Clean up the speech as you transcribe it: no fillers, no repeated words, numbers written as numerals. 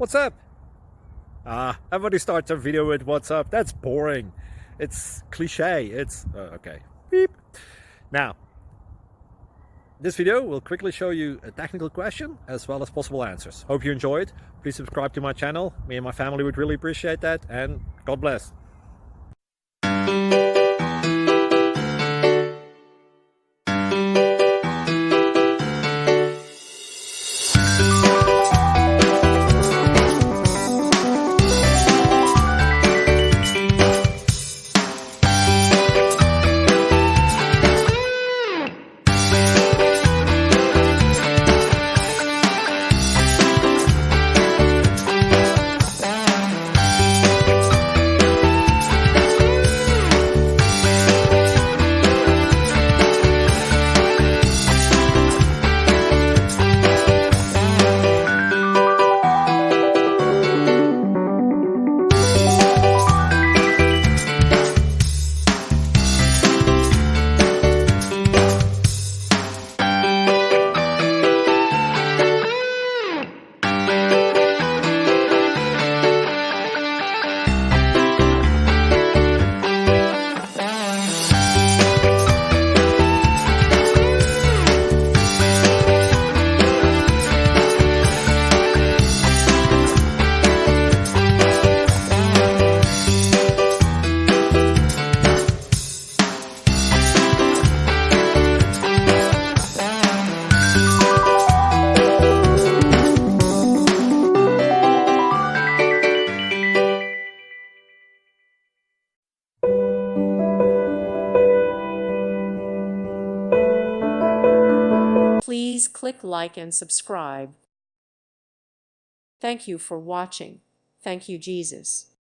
What's up? Everybody starts a video with what's up. That's boring. It's cliche. It's okay. Beep. Now, this video will quickly show you a technical question as well as possible answers. Hope you enjoyed. Please subscribe to my channel. Me and my family would really appreciate that, and God bless. Please click like and subscribe. Thank you for watching. Thank you, Jesus.